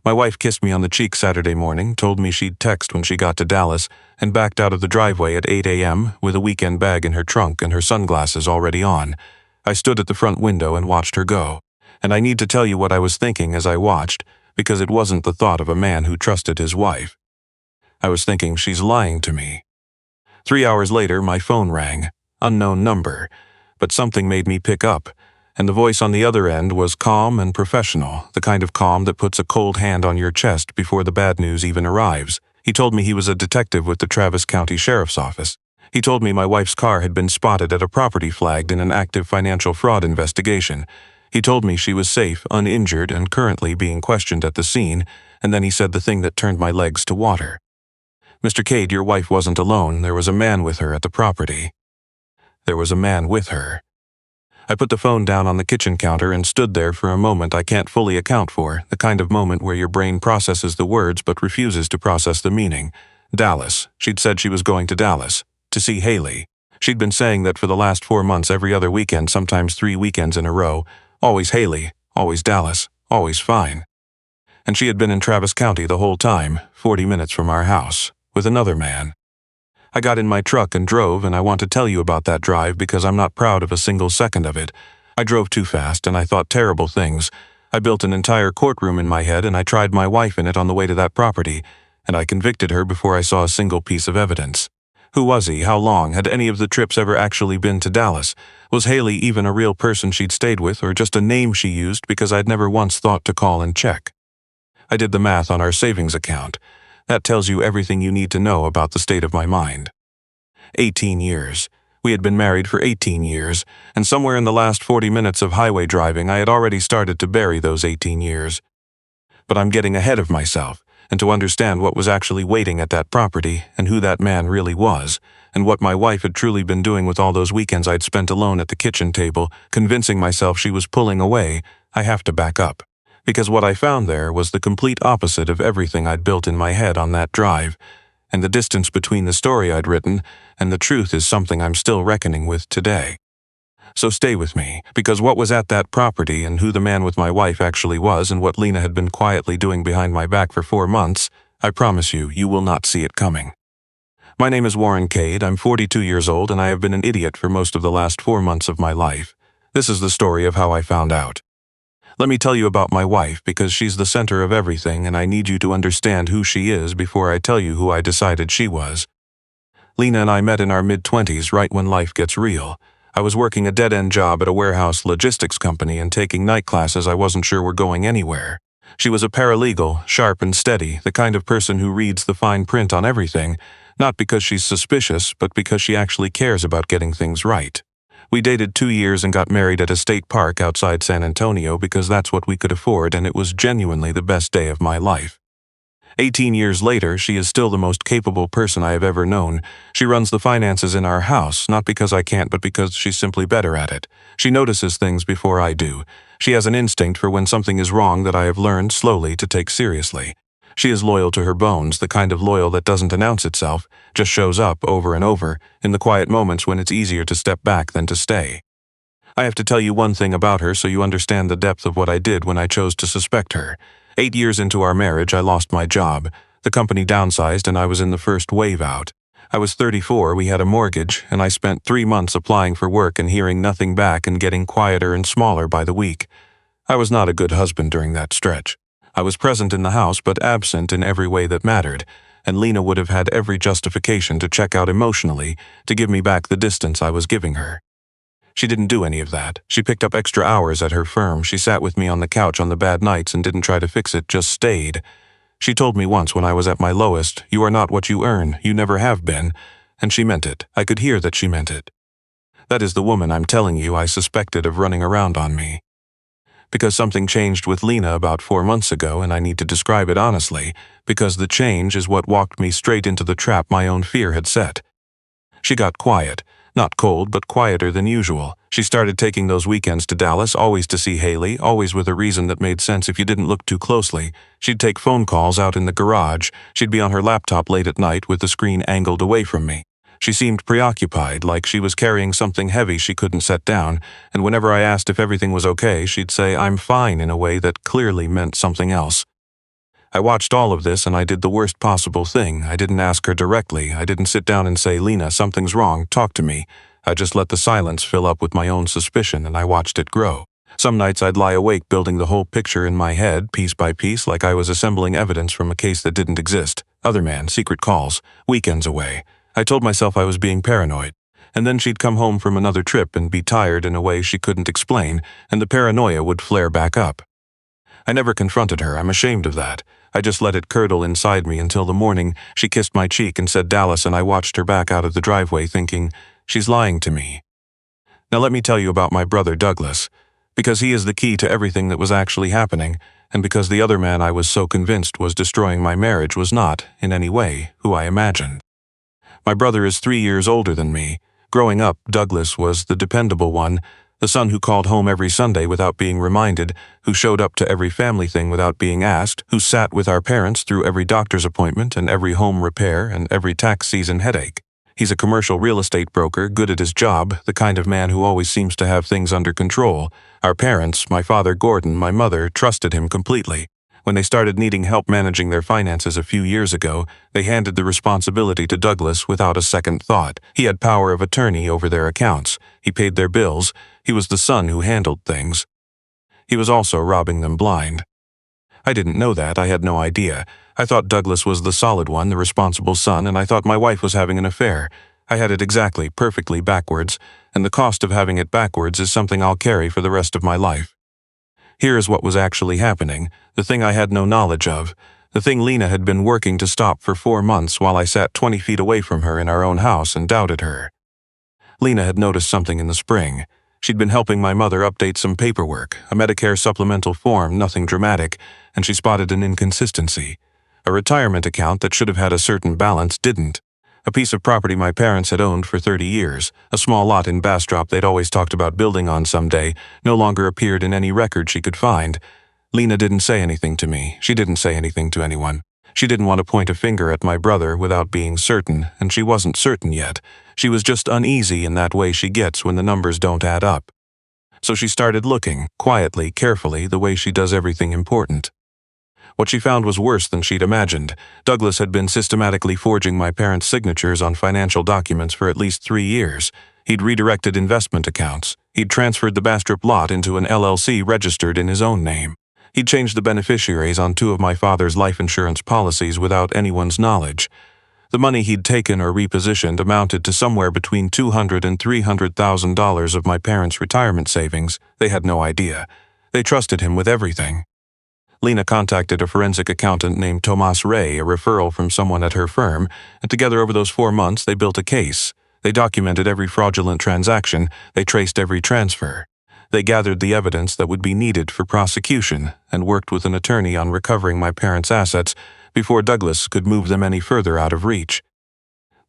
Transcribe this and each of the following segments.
My wife kissed me on the cheek Saturday morning, told me she'd text when she got to Dallas, and backed out of the driveway at 8 a.m. with a weekend bag in her trunk and her sunglasses already on. I stood at the front window and watched her go. And I need to tell you what I was thinking as I watched, because it wasn't the thought of a man who trusted his wife. I was thinking, she's lying to me. 3 hours later, my phone rang. Unknown number. But something made me pick up, and the voice on the other end was calm and professional, the kind of calm that puts a cold hand on your chest before the bad news even arrives. He told me he was a detective with the Travis County Sheriff's Office. He told me my wife's car had been spotted at a property flagged in an active financial fraud investigation. He told me she was safe, uninjured, and currently being questioned at the scene, and then he said the thing that turned my legs to water. Mr. Cade, your wife wasn't alone. There was a man with her at the property. There was a man with her. I put the phone down on the kitchen counter and stood there for a moment I can't fully account for, the kind of moment where your brain processes the words but refuses to process the meaning. Dallas. She'd said she was going to Dallas. To see Haley. She'd been saying that for the last 4 months, every other weekend, sometimes 3 weekends in a row. Always Haley, always Dallas, always fine. And she had been in Travis County the whole time, 40 minutes from our house, with another man. I got in my truck and drove, and I want to tell you about that drive because I'm not proud of a single second of it. I drove too fast, and I thought terrible things. I built an entire courtroom in my head, and I tried my wife in it on the way to that property, and I convicted her before I saw a single piece of evidence. Who was he? How long? Had any of the trips ever actually been to Dallas? Was Haley even a real person she'd stayed with, or just a name she used because I'd never once thought to call and check? I did the math on our savings account. That tells you everything you need to know about the state of my mind. 18 years. We had been married for 18 years, and somewhere in the last 40 minutes of highway driving I had already started to bury those 18 years. But I'm getting ahead of myself, and to understand what was actually waiting at that property, and who that man really was, and what my wife had truly been doing with all those weekends I'd spent alone at the kitchen table, convincing myself she was pulling away, I have to back up. Because what I found there was the complete opposite of everything I'd built in my head on that drive, and the distance between the story I'd written and the truth is something I'm still reckoning with today. So stay with me, because what was at that property and who the man with my wife actually was and what Lena had been quietly doing behind my back for 4 months, I promise you, you will not see it coming. My name is Warren Cade, I'm 42 years old, and I have been an idiot for most of the last 4 months of my life. This is the story of how I found out. Let me tell you about my wife, because she's the center of everything, and I need you to understand who she is before I tell you who I decided she was. Lena and I met in our mid-20s, right when life gets real. I was working a dead-end job at a warehouse logistics company and taking night classes I wasn't sure were going anywhere. She was a paralegal, sharp and steady, the kind of person who reads the fine print on everything, not because she's suspicious, but because she actually cares about getting things right. We dated 2 years and got married at a state park outside San Antonio because that's what we could afford, and it was genuinely the best day of my life. 18 years later, she is still the most capable person I have ever known. She runs the finances in our house, not because I can't, but because she's simply better at it. She notices things before I do. She has an instinct for when something is wrong that I have learned slowly to take seriously. She is loyal to her bones, the kind of loyal that doesn't announce itself, just shows up over and over, in the quiet moments when it's easier to step back than to stay. I have to tell you one thing about her so you understand the depth of what I did when I chose to suspect her. 8 years into our marriage, I lost my job. The company downsized and I was in the first wave out. I was 34, we had a mortgage, and I spent 3 months applying for work and hearing nothing back and getting quieter and smaller by the week. I was not a good husband during that stretch. I was present in the house but absent in every way that mattered, and Lena would have had every justification to check out emotionally to give me back the distance I was giving her. She didn't do any of that. She picked up extra hours at her firm. She sat with me on the couch on the bad nights and didn't try to fix it, just stayed. She told me once when I was at my lowest, "You are not what you earn. You never have been." And she meant it. I could hear that she meant it. That is the woman I'm telling you I suspected of running around on me. Because something changed with Lena about 4 months ago, and I need to describe it honestly, because the change is what walked me straight into the trap my own fear had set. She got quiet. Not cold, but quieter than usual. She started taking those weekends to Dallas, always to see Haley, always with a reason that made sense if you didn't look too closely. She'd take phone calls out in the garage. She'd be on her laptop late at night with the screen angled away from me. She seemed preoccupied, like she was carrying something heavy she couldn't set down, and whenever I asked if everything was okay, she'd say, "I'm fine," in a way that clearly meant something else. I watched all of this and I did the worst possible thing. I didn't ask her directly. I didn't sit down and say, "Lena, something's wrong, talk to me." I just let the silence fill up with my own suspicion and I watched it grow. Some nights I'd lie awake building the whole picture in my head, piece by piece, like I was assembling evidence from a case that didn't exist. Other man, secret calls, weekends away. I told myself I was being paranoid. And then she'd come home from another trip and be tired in a way she couldn't explain, and the paranoia would flare back up. I never confronted her. I'm ashamed of that. I just let it curdle inside me until the morning she kissed my cheek and said Dallas, and I watched her back out of the driveway thinking, she's lying to me. Now let me tell you about my brother Douglas, because he is the key to everything that was actually happening, and because the other man I was so convinced was destroying my marriage was not, in any way, who I imagined. My brother is 3 years older than me. Growing up, Douglas was the dependable one, the son who called home every Sunday without being reminded, who showed up to every family thing without being asked, who sat with our parents through every doctor's appointment and every home repair and every tax season headache. He's a commercial real estate broker, good at his job, the kind of man who always seems to have things under control. Our parents, my father Gordon, my mother, trusted him completely. When they started needing help managing their finances a few years ago, they handed the responsibility to Douglas without a second thought. He had power of attorney over their accounts. He paid their bills. He was the son who handled things. He was also robbing them blind. I didn't know that. I had no idea. I thought Douglas was the solid one, the responsible son, and I thought my wife was having an affair. I had it exactly, perfectly backwards, and the cost of having it backwards is something I'll carry for the rest of my life. Here is what was actually happening, the thing I had no knowledge of, the thing Lena had been working to stop for 4 months while I sat 20 feet away from her in our own house and doubted her. Lena had noticed something in the spring. She'd been helping my mother update some paperwork, a Medicare supplemental form, nothing dramatic, and she spotted an inconsistency. A retirement account that should have had a certain balance didn't. A piece of property my parents had owned for 30 years, a small lot in Bastrop they'd always talked about building on someday, no longer appeared in any record she could find. Lena didn't say anything to me. She didn't say anything to anyone. She didn't want to point a finger at my brother without being certain, and she wasn't certain yet. She was just uneasy in that way she gets when the numbers don't add up. So she started looking, quietly, carefully, the way she does everything important. What she found was worse than she'd imagined. Douglas had been systematically forging my parents' signatures on financial documents for at least 3 years. He'd redirected investment accounts. He'd transferred the Bastrop lot into an LLC registered in his own name. He'd changed the beneficiaries on 2 of my father's life insurance policies without anyone's knowledge. The money he'd taken or repositioned amounted to somewhere between $200,000 and $300,000 of my parents' retirement savings. They had no idea. They trusted him with everything. Lena contacted a forensic accountant named Tomas Ray, a referral from someone at her firm, and together over those 4 months they built a case. They documented every fraudulent transaction. They traced every transfer. They gathered the evidence that would be needed for prosecution and worked with an attorney on recovering my parents' assets before Douglas could move them any further out of reach.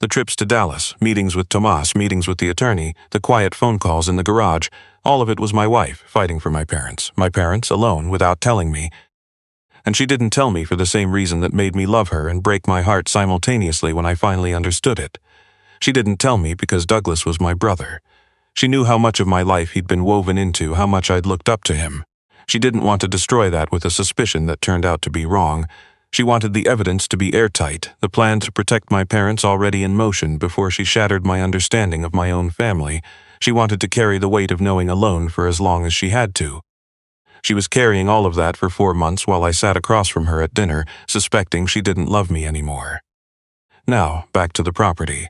The trips to Dallas, meetings with Tomas, meetings with the attorney, the quiet phone calls in the garage, all of it was my wife fighting for my parents alone without telling me. And she didn't tell me for the same reason that made me love her and break my heart simultaneously when I finally understood it. She didn't tell me because Douglas was my brother. She knew how much of my life he'd been woven into, how much I'd looked up to him. She didn't want to destroy that with a suspicion that turned out to be wrong. She wanted the evidence to be airtight, the plan to protect my parents already in motion before she shattered my understanding of my own family. She wanted to carry the weight of knowing alone for as long as she had to. She was carrying all of that for 4 months while I sat across from her at dinner, suspecting she didn't love me anymore. Now, back to the property.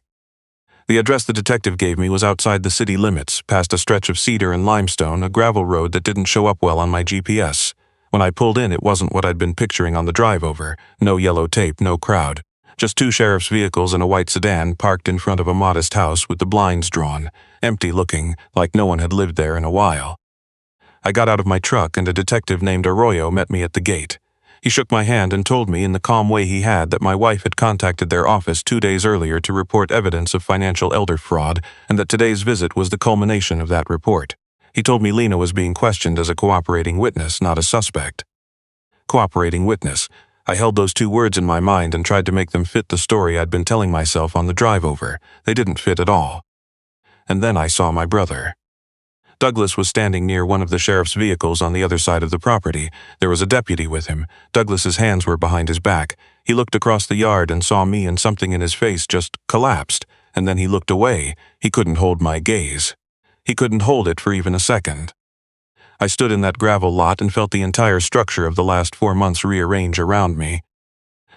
The address the detective gave me was outside the city limits, past a stretch of cedar and limestone, a gravel road that didn't show up well on my GPS. When I pulled in, it wasn't what I'd been picturing on the drive over. No yellow tape, no crowd. Just 2 sheriff's vehicles and a white sedan parked in front of a modest house with the blinds drawn, empty looking, like no one had lived there in a while. I got out of my truck and a detective named Arroyo met me at the gate. He shook my hand and told me in the calm way he had that my wife had contacted their office 2 days earlier to report evidence of financial elder fraud and that today's visit was the culmination of that report. He told me Lena was being questioned as a cooperating witness, not a suspect. Cooperating witness. I held those 2 words in my mind and tried to make them fit the story I'd been telling myself on the drive over. They didn't fit at all. And then I saw my brother. Douglas was standing near one of the sheriff's vehicles on the other side of the property. There was a deputy with him. Douglas's hands were behind his back. He looked across the yard and saw me, and something in his face just collapsed, and then he looked away. He couldn't hold my gaze. He couldn't hold it for even a second. I stood in that gravel lot and felt the entire structure of the last 4 months rearrange around me.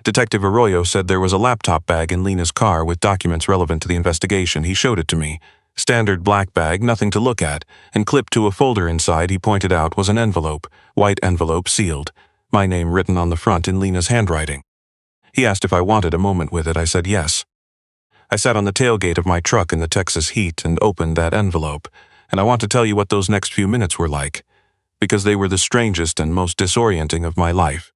Detective Arroyo said there was a laptop bag in Lena's car with documents relevant to the investigation. He showed it to me. Standard black bag, nothing to look at, and clipped to a folder inside, he pointed out, was an envelope, white envelope sealed, my name written on the front in Lena's handwriting. He asked if I wanted a moment with it. I said yes. I sat on the tailgate of my truck in the Texas heat and opened that envelope, and I want to tell you what those next few minutes were like, because they were the strangest and most disorienting of my life.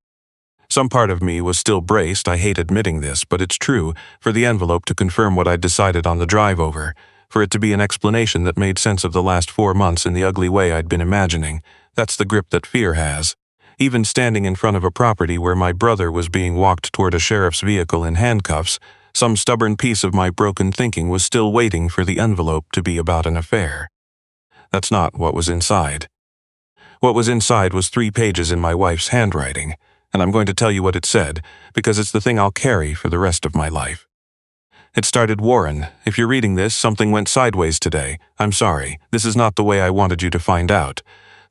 Some part of me was still braced, I hate admitting this, but it's true, for the envelope to confirm what I'd decided on the drive over, for it to be an explanation that made sense of the last 4 months in the ugly way I'd been imagining. That's the grip that fear has. Even standing in front of a property where my brother was being walked toward a sheriff's vehicle in handcuffs, some stubborn piece of my broken thinking was still waiting for the envelope to be about an affair. That's not what was inside. What was inside was 3 pages in my wife's handwriting, and I'm going to tell you what it said, because it's the thing I'll carry for the rest of my life. It started, "Warren, if you're reading this, something went sideways today. I'm sorry. This is not the way I wanted you to find out.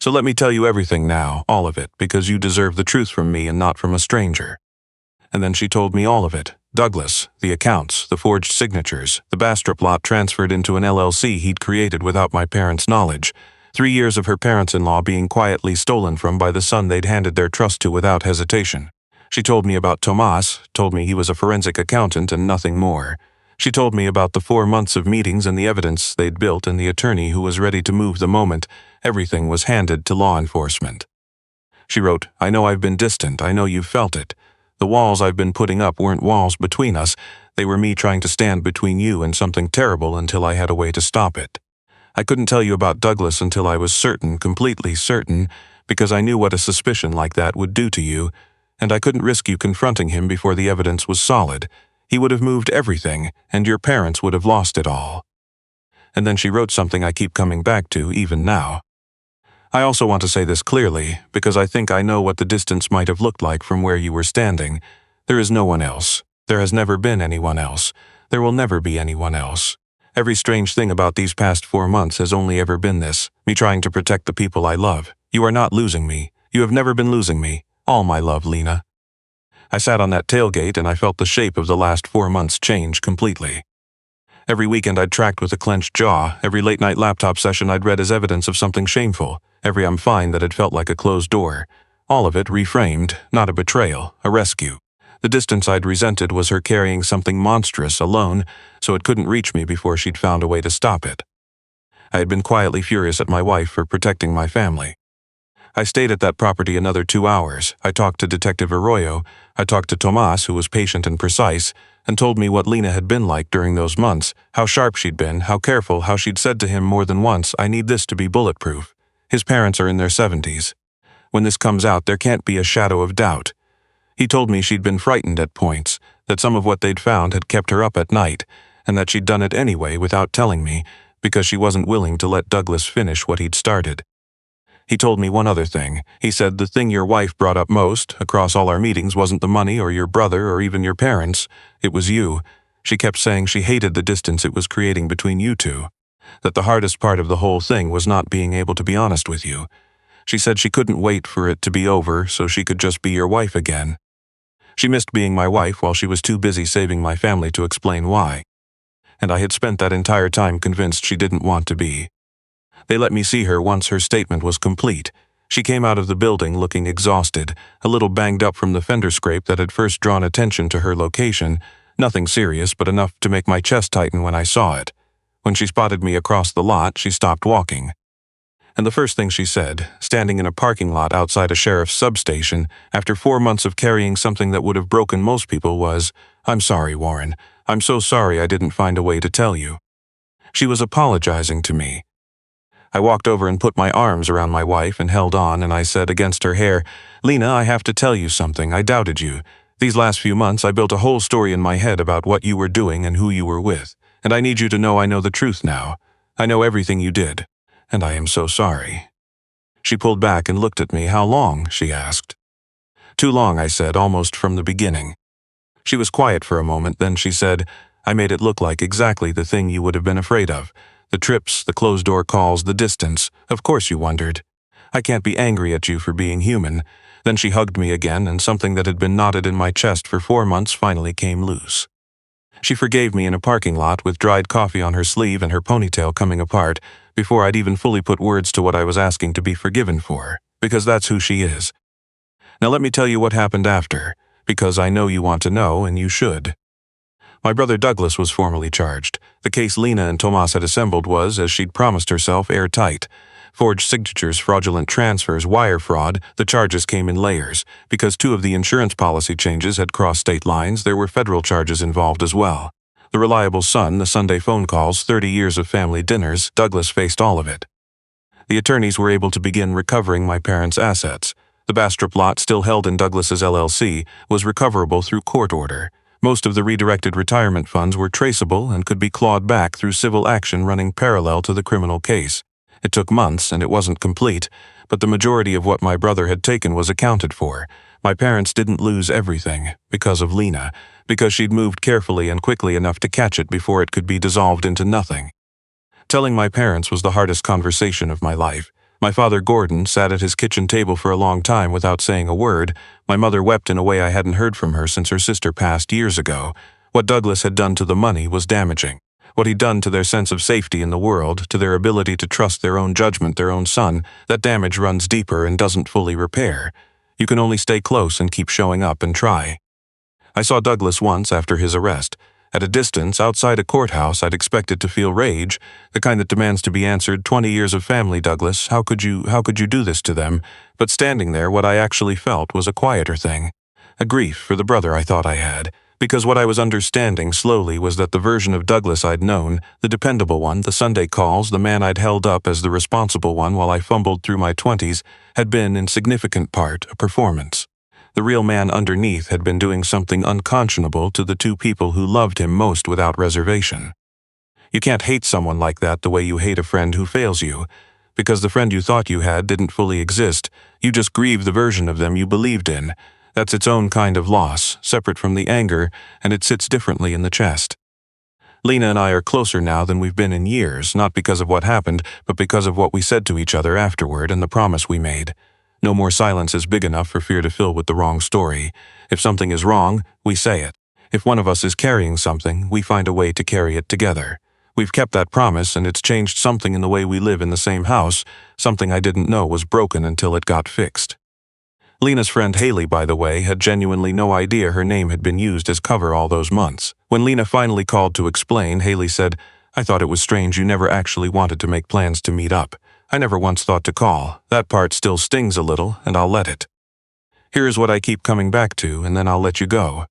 So let me tell you everything now, all of it, because you deserve the truth from me and not from a stranger." And then she told me all of it. Douglas, the accounts, the forged signatures, the Bastrop lot transferred into an LLC he'd created without my parents' knowledge, 3 years of her parents-in-law being quietly stolen from by the son they'd handed their trust to without hesitation. She told me about Tomas, told me he was a forensic accountant and nothing more. She told me about the 4 months of meetings and the evidence they'd built and the attorney who was ready to move the moment everything was handed to law enforcement. She wrote, "I know I've been distant, I know you've felt it. The walls I've been putting up weren't walls between us, they were me trying to stand between you and something terrible until I had a way to stop it. I couldn't tell you about Douglas until I was certain, completely certain, because I knew what a suspicion like that would do to you, and I couldn't risk you confronting him before the evidence was solid. He would have moved everything, and your parents would have lost it all." And then she wrote something I keep coming back to even now. "I also want to say this clearly, because I think I know what the distance might have looked like from where you were standing. There is no one else. There has never been anyone else. There will never be anyone else. Every strange thing about these past 4 months has only ever been this, me trying to protect the people I love. You are not losing me. You have never been losing me. All my love, Lena." I sat on that tailgate and I felt the shape of the last 4 months change completely. Every weekend I'd tracked with a clenched jaw. Every late-night laptop session I'd read as evidence of something shameful. Every "I'm fine" that had felt like a closed door. All of it reframed, not a betrayal, a rescue. The distance I'd resented was her carrying something monstrous alone, so it couldn't reach me before she'd found a way to stop it. I had been quietly furious at my wife for protecting my family. I stayed at that property another 2 hours. I talked to Detective Arroyo. I talked to Tomas, who was patient and precise, and told me what Lena had been like during those months, how sharp she'd been, how careful, how she'd said to him more than once, "I need this to be bulletproof. His parents are in their 70s. When this comes out, there can't be a shadow of doubt." He told me she'd been frightened at points, that some of what they'd found had kept her up at night, and that she'd done it anyway without telling me, because she wasn't willing to let Douglas finish what he'd started. He told me one other thing. He said, "The thing your wife brought up most, across all our meetings, wasn't the money or your brother or even your parents. It was you. She kept saying she hated the distance it was creating between you two. That the hardest part of the whole thing was not being able to be honest with you. She said she couldn't wait for it to be over so she could just be your wife again. She missed being my wife while she was too busy saving my family to explain why. And I had spent that entire time convinced she didn't want to be." They let me see her once her statement was complete. She came out of the building looking exhausted, a little banged up from the fender scrape that had first drawn attention to her location, nothing serious but enough to make my chest tighten when I saw it. When she spotted me across the lot, she stopped walking. And the first thing she said, standing in a parking lot outside a sheriff's substation, after 4 months of carrying something that would have broken most people, was, "I'm sorry, Warren. I'm so sorry I didn't find a way to tell you." She was apologizing to me. I walked over and put my arms around my wife and held on, and I said against her hair, "Lena, I have to tell you something. I doubted you. These last few months I built a whole story in my head about what you were doing and who you were with, and I need you to know I know the truth now. I know everything you did. and I am so sorry." She pulled back and looked at me. "How long?" she asked. "Too long," I said, "almost from the beginning." She was quiet for a moment, then she said, "I made it look like exactly the thing you would have been afraid of. The trips, the closed-door calls, the distance. Of course you wondered. I can't be angry at you for being human." Then she hugged me again, and something that had been knotted in my chest for 4 months finally came loose. She forgave me in a parking lot with dried coffee on her sleeve and her ponytail coming apart, before I'd even fully put words to what I was asking to be forgiven for, because that's who she is. Now let me tell you what happened after, because I know you want to know, and you should. My brother Douglas was formally charged. The case Lena and Tomas had assembled was, as she'd promised herself, airtight. Forged signatures, fraudulent transfers, wire fraud, the charges came in layers. Because 2 of the insurance policy changes had crossed state lines, there were federal charges involved as well. The reliable son, the Sunday phone calls, 30 years of family dinners, Douglas faced all of it. The attorneys were able to begin recovering my parents' assets. The Bastrop lot, still held in Douglas's LLC, was recoverable through court order. Most of the redirected retirement funds were traceable and could be clawed back through civil action running parallel to the criminal case. It took months and it wasn't complete, but the majority of what my brother had taken was accounted for. My parents didn't lose everything, because of Lena, because she'd moved carefully and quickly enough to catch it before it could be dissolved into nothing. Telling my parents was the hardest conversation of my life. My father, Gordon, sat at his kitchen table for a long time without saying a word. My mother wept in a way I hadn't heard from her since her sister passed years ago. What Douglas had done to the money was damaging. What he'd done to their sense of safety in the world, to their ability to trust their own judgment, their own son, that damage runs deeper and doesn't fully repair. You can only stay close and keep showing up and try. I saw Douglas once after his arrest. At a distance, outside a courthouse, I'd expected to feel rage, the kind that demands to be answered. 20 years of family, Douglas. How could you do this to them? But standing there, what I actually felt was a quieter thing. A grief for the brother I thought I had. Because what I was understanding slowly was that the version of Douglas I'd known, the dependable one, the Sunday calls, the man I'd held up as the responsible one while I fumbled through my 20s, had been, in significant part, a performance. The real man underneath had been doing something unconscionable to the 2 people who loved him most without reservation. You can't hate someone like that the way you hate a friend who fails you. Because the friend you thought you had didn't fully exist, you just grieve the version of them you believed in. That's its own kind of loss, separate from the anger, and it sits differently in the chest. Lena and I are closer now than we've been in years, not because of what happened, but because of what we said to each other afterward and the promise we made. No more silence is big enough for fear to fill with the wrong story. If something is wrong, we say it. If one of us is carrying something, we find a way to carry it together. We've kept that promise, and it's changed something in the way we live in the same house, something I didn't know was broken until it got fixed. Lena's friend Haley, by the way, had genuinely no idea her name had been used as cover all those months. When Lena finally called to explain, Haley said, "I thought it was strange you never actually wanted to make plans to meet up. I never once thought to call. That part still stings a little, and I'll let it. Here's what I keep coming back to, and then I'll let you go.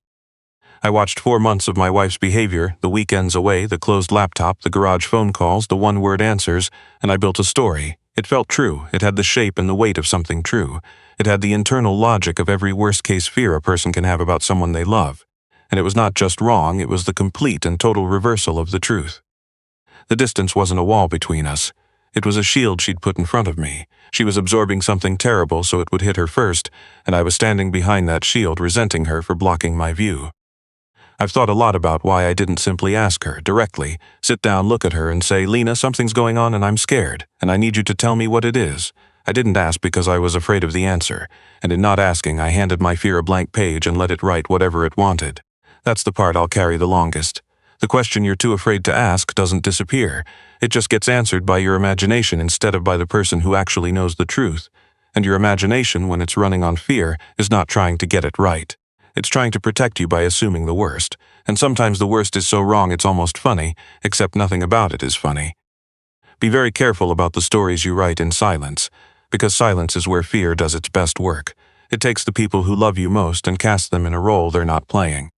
I watched 4 months of my wife's behavior, the weekends away, the closed laptop, the garage phone calls, the one-word answers, and I built a story. It felt true. It had the shape and the weight of something true. It had the internal logic of every worst-case fear a person can have about someone they love. And it was not just wrong, it was the complete and total reversal of the truth. The distance wasn't a wall between us. It was a shield she'd put in front of me. She was absorbing something terrible so it would hit her first, and I was standing behind that shield resenting her for blocking my view. I've thought a lot about why I didn't simply ask her, directly, sit down, look at her, and say, "Lena, something's going on and I'm scared, and I need you to tell me what it is." I didn't ask because I was afraid of the answer, and in not asking, I handed my fear a blank page and let it write whatever it wanted. That's the part I'll carry the longest. The question you're too afraid to ask doesn't disappear. It just gets answered by your imagination instead of by the person who actually knows the truth. And your imagination, when it's running on fear, is not trying to get it right. It's trying to protect you by assuming the worst. And sometimes the worst is so wrong it's almost funny, except nothing about it is funny. Be very careful about the stories you write in silence, because silence is where fear does its best work. It takes the people who love you most and casts them in a role they're not playing.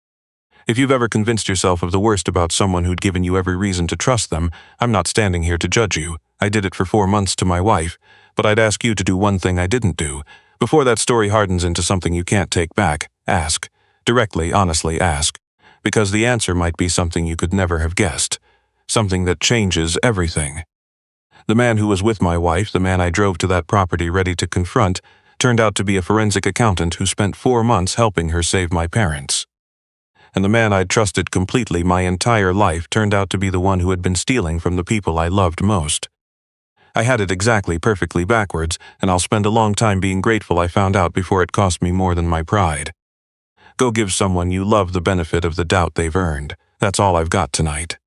If you've ever convinced yourself of the worst about someone who'd given you every reason to trust them, I'm not standing here to judge you. I did it for 4 months to my wife, but I'd ask you to do one thing I didn't do. Before that story hardens into something you can't take back, ask. Directly, honestly ask. Because the answer might be something you could never have guessed. Something that changes everything. The man who was with my wife, the man I drove to that property ready to confront, turned out to be a forensic accountant who spent 4 months helping her save my parents. And the man I'd trusted completely my entire life turned out to be the one who had been stealing from the people I loved most. I had it exactly perfectly backwards, and I'll spend a long time being grateful I found out before it cost me more than my pride. Go give someone you love the benefit of the doubt they've earned. That's all I've got tonight.